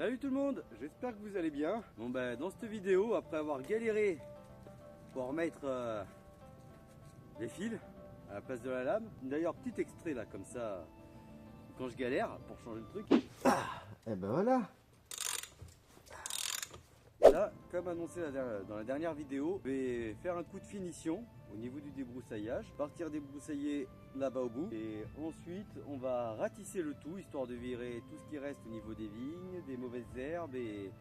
Salut tout le monde, j'espère que vous allez bien. Bon bah dans cette vidéo, après avoir galéré pour remettre les fils à la place de la lame, d'ailleurs petit extrait là comme ça, quand je galère pour changer le truc. Et ben voilà. Là, comme annoncé dans la dernière vidéo, je vais faire un coup de finition au niveau du débroussaillage, partir débroussailler là-bas au bout et ensuite on va ratisser le tout histoire de virer tout ce qui reste au niveau des vignes, des mauvaises herbes et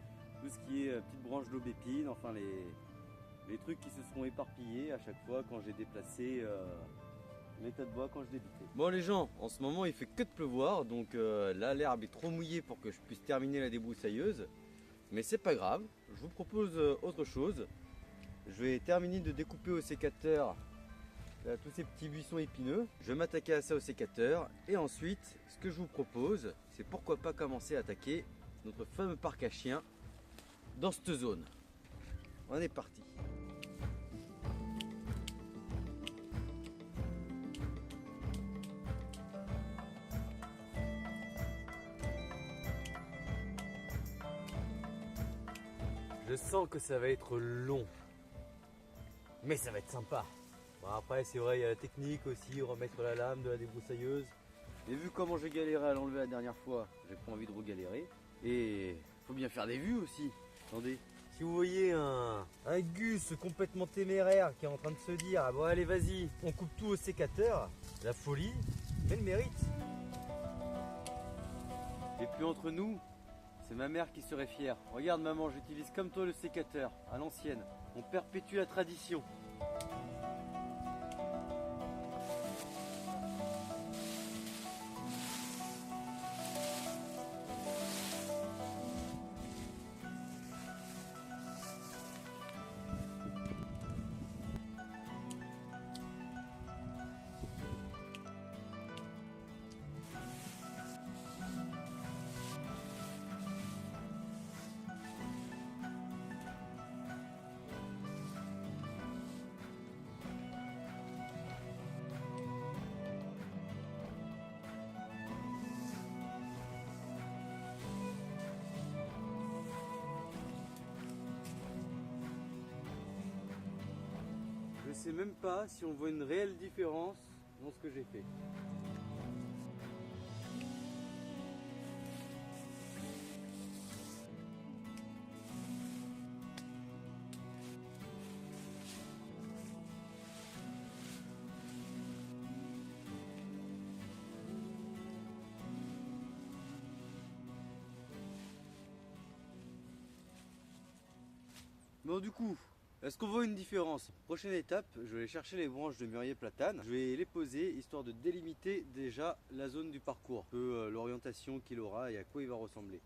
tout ce qui est petites branches d'aubépine, enfin les trucs qui se seront éparpillés à chaque fois quand j'ai déplacé les tas de bois quand je débitais. Bon les gens, en ce moment il fait que de pleuvoir, donc là l'herbe est trop mouillée pour que je puisse terminer la débroussailleuse. Mais c'est pas grave, je vous propose autre chose. Je vais terminer de découper au sécateur tous ces petits buissons épineux. Je vais m'attaquer à ça au sécateur. Et ensuite, ce que je vous propose, c'est pourquoi pas commencer à attaquer notre fameux parc à chiens dans cette zone. On est parti. Je sens que ça va être long, mais ça va être sympa. Bon, après c'est vrai, il y a la technique aussi, remettre la lame de la débroussailleuse. Et vu comment j'ai galéré à l'enlever la dernière fois, j'ai pas envie de regalérer. Et faut bien faire des vues aussi. Attendez, si vous voyez un Gus complètement téméraire qui est en train de se dire ah bon allez vas-y, on coupe tout au sécateur, la folie, mais le mérite. Et puis entre nous, c'est ma mère qui serait fière. Regarde maman, j'utilise comme toi le sécateur, à l'ancienne. On perpétue la tradition. Je sais même pas si on voit une réelle différence dans ce que j'ai fait. Bon du coup, est-ce qu'on voit une différence? Prochaine étape, je vais aller chercher les branches de mûrier platane. Je vais les poser histoire de délimiter déjà la zone du parcours, un peu l'orientation qu'il aura et à quoi il va ressembler.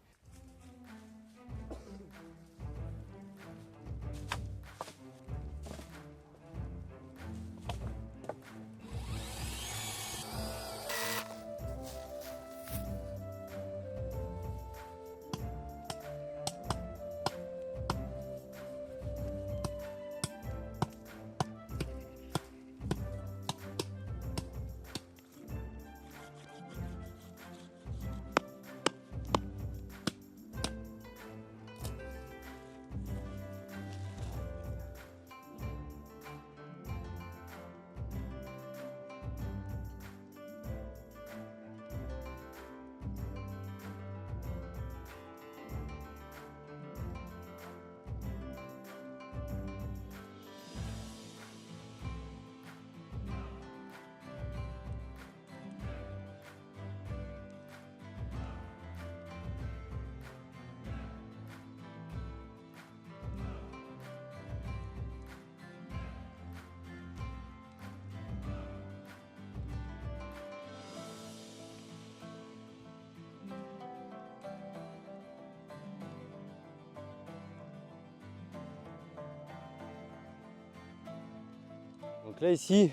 Donc là ici,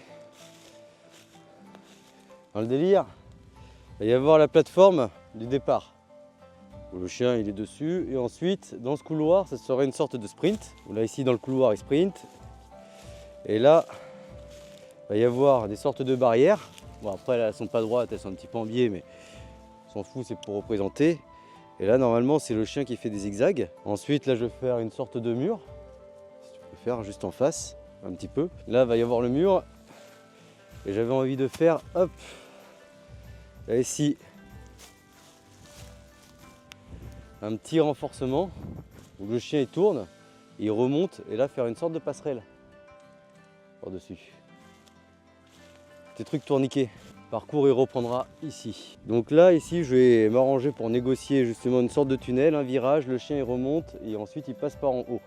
dans le délire, il va y avoir la plateforme du départ. Où le chien il est dessus et ensuite dans ce couloir ça serait une sorte de sprint. Où là ici dans le couloir il sprint. Et là il va y avoir des sortes de barrières. Bon après là, elles sont pas droites, elles sont un petit peu en biais mais on s'en fout, c'est pour représenter. Et là normalement c'est le chien qui fait des zigzags. Ensuite là je vais faire une sorte de mur. Si tu peux faire juste en face, un petit peu. Là va y avoir le mur. Et j'avais envie de faire, hop, là ici, un petit renforcement où le chien il tourne, il remonte et là faire une sorte de passerelle par-dessus. Petit truc tourniquet. Parcours il reprendra ici. Donc là ici je vais m'arranger pour négocier justement une sorte de tunnel, un virage, le chien il remonte et ensuite il passe par en haut.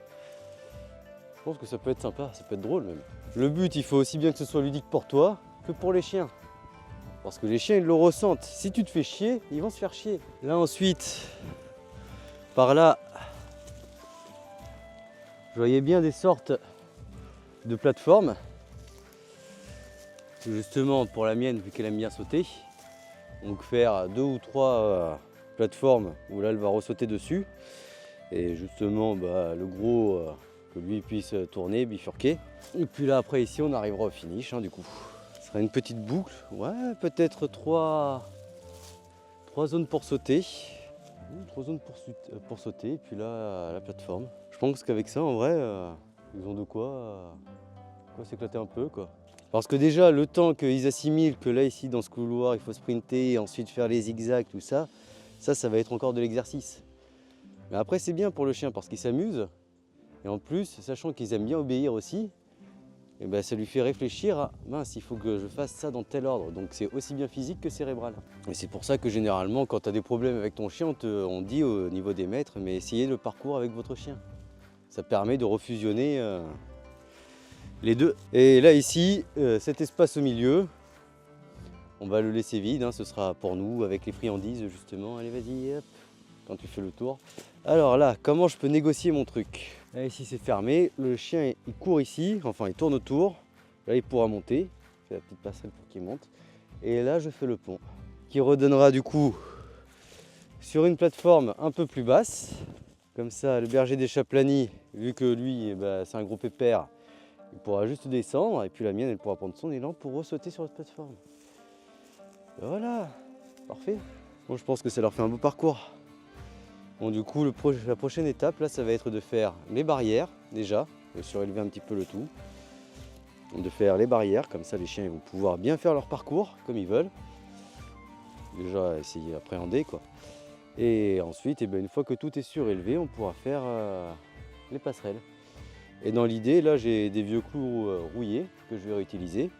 Je pense que ça peut être sympa, ça peut être drôle même. Le but il faut aussi bien que ce soit ludique pour toi que pour les chiens. Parce que les chiens ils le ressentent. Si tu te fais chier, ils vont se faire chier. Là ensuite, par là, je voyais bien des sortes de plateformes. Justement pour la mienne, vu qu'elle aime bien sauter. Donc faire 2 ou 3 plateformes où là elle va ressauter dessus. Et justement le gros que lui puisse tourner, bifurquer. Et puis là après ici on arrivera au finish du coup. Ce sera une petite boucle, ouais peut-être 3 zones pour sauter. 3 zones pour sauter et puis là la plateforme. Je pense qu'avec ça en vrai ils ont de quoi s'éclater un peu quoi. Parce que déjà le temps qu'ils assimilent que là ici dans ce couloir il faut sprinter et ensuite faire les zigzags, tout ça, ça va être encore de l'exercice. Mais après c'est bien pour le chien parce qu'il s'amuse. Et en plus, sachant qu'ils aiment bien obéir aussi, et ben ça lui fait réfléchir à mince, il faut que je fasse ça dans tel ordre. Donc c'est aussi bien physique que cérébral. Et c'est pour ça que généralement, quand tu as des problèmes avec ton chien, on dit au niveau des maîtres, mais essayez le parcours avec votre chien. Ça permet de refusionner les deux. Et là ici, cet espace au milieu, on va le laisser vide, ce sera pour nous avec les friandises justement. Allez vas-y, hop, quand tu fais le tour. Alors là, comment je peux négocier mon truc? Là ici c'est fermé, le chien il court ici, enfin il tourne autour. Là il pourra monter, je fais la petite passerelle pour qu'il monte. Et là je fais le pont, qui redonnera du coup sur une plateforme un peu plus basse. Comme ça le berger des Chaplani, vu que lui c'est un gros pépère, il pourra juste descendre. Et puis la mienne elle pourra prendre son élan pour ressauter sur cette plateforme. Et voilà, parfait. Bon, je pense que ça leur fait un beau parcours. Bon, du coup, la prochaine étape, là, ça va être de faire les barrières, déjà, de surélever un petit peu le tout. De faire les barrières, comme ça, les chiens ils vont pouvoir bien faire leur parcours, comme ils veulent. Déjà, essayer d'appréhender, quoi. Et ensuite, une fois que tout est surélevé, on pourra faire les passerelles. Et dans l'idée, là, j'ai des vieux clous rouillés que je vais réutiliser.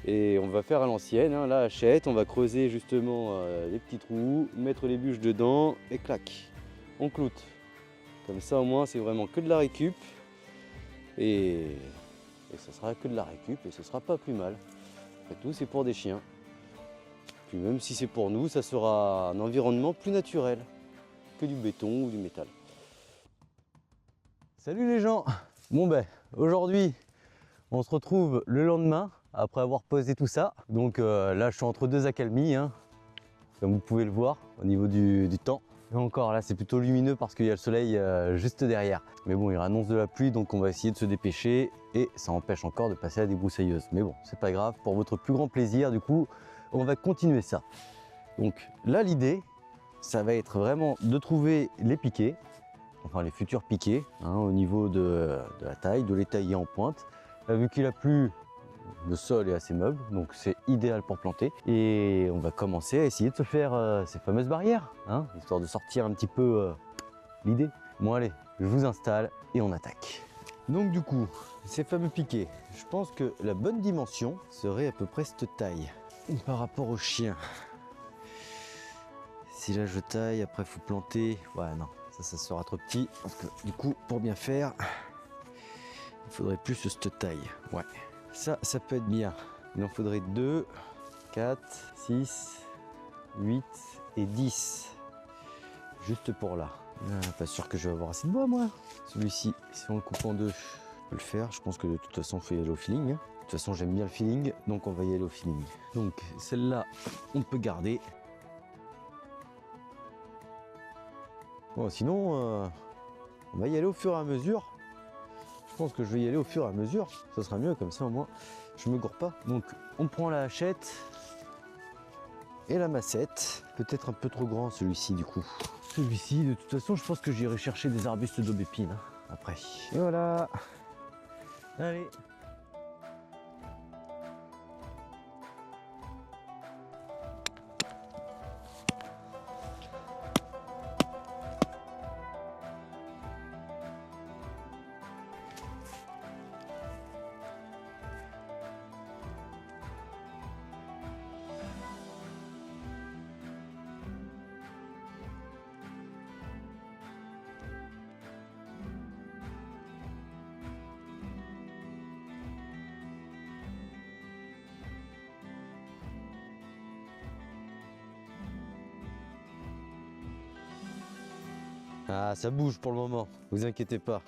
Et on va faire à l'ancienne, la hachette, on va creuser justement les petits trous, mettre les bûches dedans et clac, on cloute. Comme ça au moins c'est vraiment que de la récup et ça sera que de la récup et ce sera pas plus mal. Après tout c'est pour des chiens. Puis même si c'est pour nous, ça sera un environnement plus naturel que du béton ou du métal. Salut les gens. Bon aujourd'hui on se retrouve le lendemain. Après avoir posé tout ça, donc là je suis entre 2 accalmies, comme vous pouvez le voir au niveau du temps. Et encore là c'est plutôt lumineux parce qu'il y a le soleil juste derrière. Mais bon il annonce de la pluie donc on va essayer de se dépêcher et ça empêche encore de passer à des broussailleuses. Mais bon c'est pas grave, pour votre plus grand plaisir du coup on va continuer ça. Donc là l'idée ça va être vraiment de trouver les piquets, enfin les futurs piquets au niveau de la taille, de les tailler en pointe. Là, vu qu'il a plu, le sol est assez meuble, donc c'est idéal pour planter. Et on va commencer à essayer de se faire ces fameuses barrières, histoire de sortir un petit peu l'idée. Bon allez, je vous installe et on attaque. Donc du coup, ces fameux piquets, je pense que la bonne dimension serait à peu près cette taille. Par rapport au chien. Si là je taille, après il faut planter. Ouais non, ça sera trop petit. Parce que du coup, pour bien faire, il faudrait plus cette taille. Ouais. Ça peut être bien. Il en faudrait 2, 4, 6, 8 et 10. Juste pour là. Pas sûr que je vais avoir assez de bois moi. Celui-ci, si on le coupe en deux, je peux le faire. Je pense que de toute façon, il faut y aller au feeling. De toute façon, j'aime bien le feeling, donc on va y aller au feeling. Donc celle-là, on peut garder. Bon, sinon, on va y aller au fur et à mesure. Je pense que je vais y aller au fur et à mesure, ça sera mieux comme ça au moins je me gourre pas. Donc on prend la hachette et la massette, peut-être un peu trop grand celui-ci du coup. Celui-ci, de toute façon, je pense que j'irai chercher des arbustes d'aubépine hein, après. Et voilà. Allez. Ah, ça bouge pour le moment, vous inquiétez pas.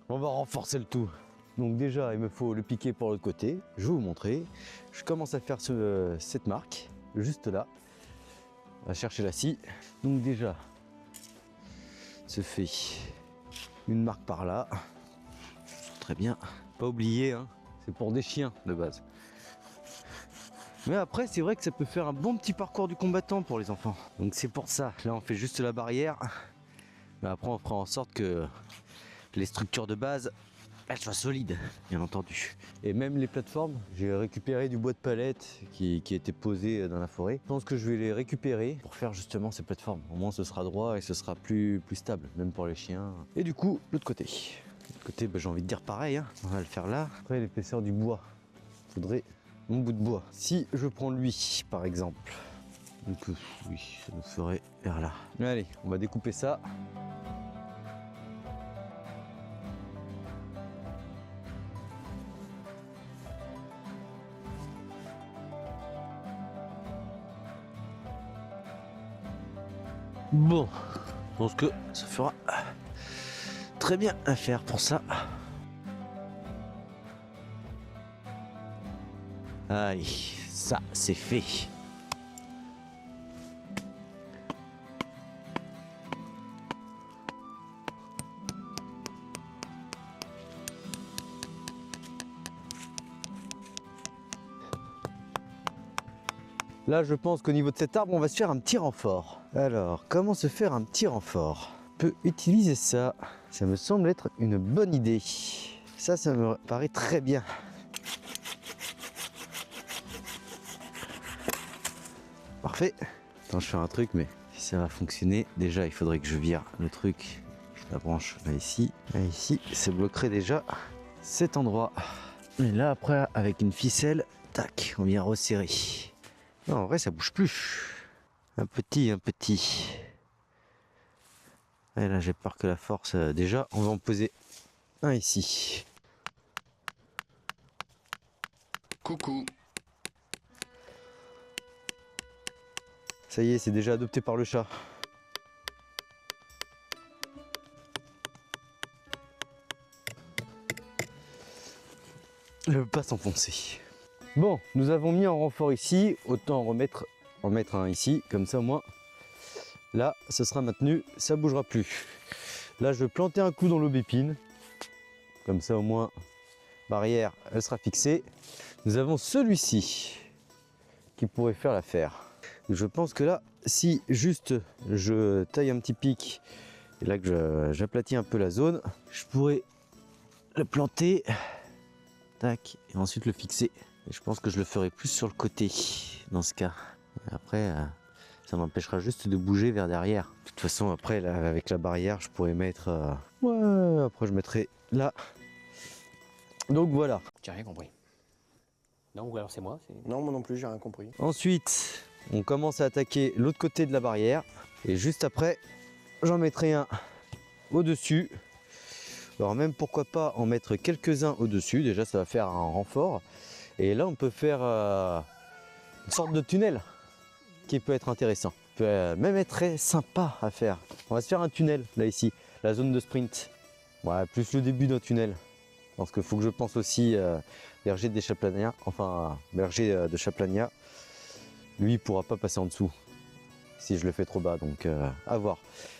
On va renforcer le tout. Donc déjà, il me faut le piquer pour l'autre côté. Je vais vous montrer. Je commence à faire cette marque, juste là. On va chercher la scie. Donc déjà, se fait une marque par là. Très bien. Pas oublier, hein, c'est pour des chiens de base. Mais après, c'est vrai que ça peut faire un bon petit parcours du combattant pour les enfants. Donc c'est pour ça. Là, on fait juste la barrière. Mais après, on fera en sorte que les structures de base, elles soient solides, bien entendu. Et même les plateformes, j'ai récupéré du bois de palette qui était posé dans la forêt. Je pense que je vais les récupérer pour faire justement ces plateformes. Au moins, ce sera droit et ce sera plus stable, même pour les chiens. Et du coup, l'autre côté. L'autre côté, j'ai envie de dire pareil. Hein. On va le faire là. Après, l'épaisseur du bois. Faudrait mon bout de bois. Si je prends lui, par exemple, donc oui, ça nous ferait vers là. Allez, on va découper ça. Bon, je pense que ça fera très bien à faire pour ça. Allez, ça c'est fait. Là, je pense qu'au niveau de cet arbre, on va se faire un petit renfort. Alors, comment se faire un petit renfort? On peut utiliser ça. Ça me semble être une bonne idée. Ça me paraît très bien. Parfait. Attends, je fais un truc, mais si ça va fonctionner, déjà, il faudrait que je vire le truc. La branche là ici. Là, ici, ça bloquerait déjà cet endroit. Et là, après, avec une ficelle, tac, on vient resserrer. Non, en vrai, ça bouge plus. Un petit. Et là, j'ai peur que la force... déjà, on va en poser un ici. Coucou. Ça y est, c'est déjà adopté par le chat. Il ne veut pas s'enfoncer. Bon, nous avons mis en renfort ici, autant en mettre un ici, comme ça au moins, là, ce sera maintenu, ça ne bougera plus. Là, je vais planter un clou dans l'aubépine, comme ça au moins, barrière, elle sera fixée. Nous avons celui-ci, qui pourrait faire l'affaire. Je pense que là, si juste je taille un petit pic, et là que j'aplatis un peu la zone, je pourrais le planter, tac, et ensuite le fixer. Et je pense que je le ferai plus sur le côté dans ce cas. Après, ça m'empêchera juste de bouger vers derrière. De toute façon, après, là, avec la barrière, je pourrais mettre... ouais, après je mettrai là. Donc voilà. J'ai rien compris. Non, ou alors c'est moi. Non, moi non plus, j'ai rien compris. Ensuite, on commence à attaquer l'autre côté de la barrière. Et juste après, j'en mettrai un au-dessus. Alors même pourquoi pas en mettre quelques-uns au-dessus. Déjà, ça va faire un renfort. Et là, on peut faire une sorte de tunnel qui peut être intéressant. Peut même être très sympa à faire. On va se faire un tunnel, là, ici. La zone de sprint. Ouais, plus le début d'un tunnel. Parce qu'il faut que je pense aussi berger des Chaplania. Enfin, berger de Chaplania. Lui, il ne pourra pas passer en dessous. Si je le fais trop bas, donc à voir.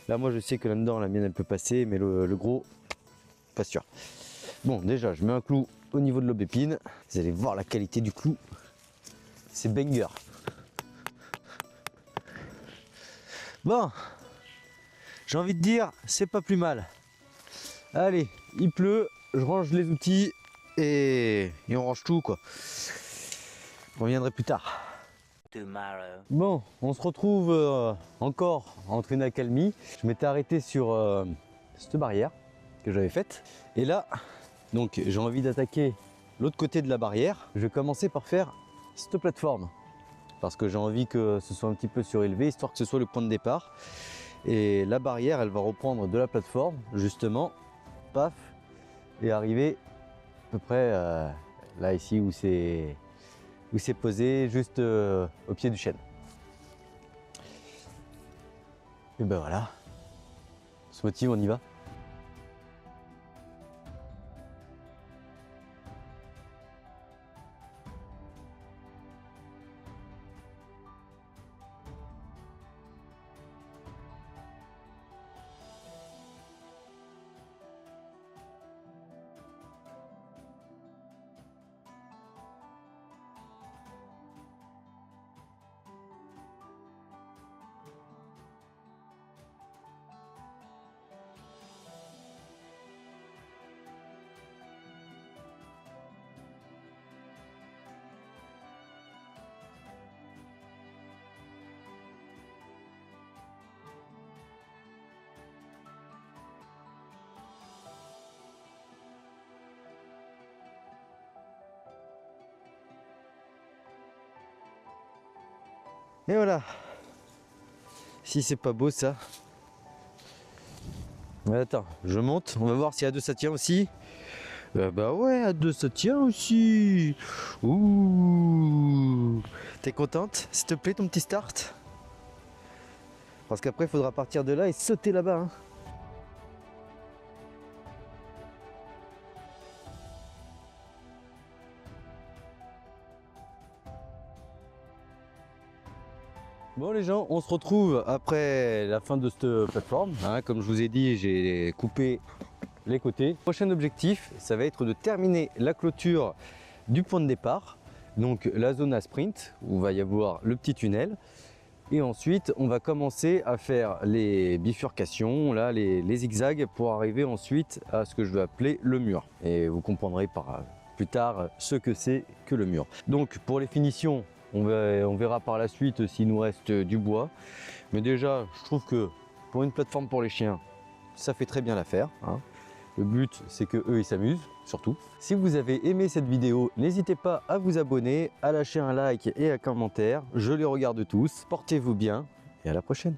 Là, moi, je sais que là-dedans, la mienne, elle peut passer. Mais le gros, pas sûr. Bon, déjà, je mets un clou au niveau de l'aubépine. Vous allez voir la qualité du clou. C'est banger. Bon, j'ai envie de dire, c'est pas plus mal. Allez, il pleut, je range les outils et on range tout quoi. Je reviendrai plus tard. Bon, on se retrouve encore entre une accalmie. Je m'étais arrêté sur cette barrière que j'avais faite. Et là, donc j'ai envie d'attaquer l'autre côté de la barrière. Je vais commencer par faire cette plateforme. Parce que j'ai envie que ce soit un petit peu surélevé, histoire que ce soit le point de départ. Et la barrière, elle va reprendre de la plateforme, justement, paf, et arriver à peu près là ici où c'est posé, juste au pied du chêne. Et ben voilà, on se motive, on y va. Et voilà. Si c'est pas beau ça. Mais attends, je monte, on va voir si à deux ça tient aussi. Bah ouais, à deux ça tient aussi. Ouh. T'es contente? S'il te plaît ton petit start? Parce qu'après il faudra partir de là et sauter là-bas. Hein. Bon les gens, on se retrouve après la fin de cette plateforme. Hein, comme je vous ai dit, j'ai coupé les côtés. Prochain objectif, ça va être de terminer la clôture du point de départ. Donc la zone à sprint, où il va y avoir le petit tunnel. Et ensuite, on va commencer à faire les bifurcations, là, les zigzags, pour arriver ensuite à ce que je vais appeler le mur. Et vous comprendrez plus tard ce que c'est que le mur. Donc pour les finitions, on verra par la suite s'il nous reste du bois. Mais déjà, je trouve que pour une plateforme pour les chiens, ça fait très bien l'affaire. Hein. Le but, c'est que eux, ils s'amusent, surtout. Si vous avez aimé cette vidéo, n'hésitez pas à vous abonner, à lâcher un like et un commentaire. Je les regarde tous. Portez-vous bien et à la prochaine.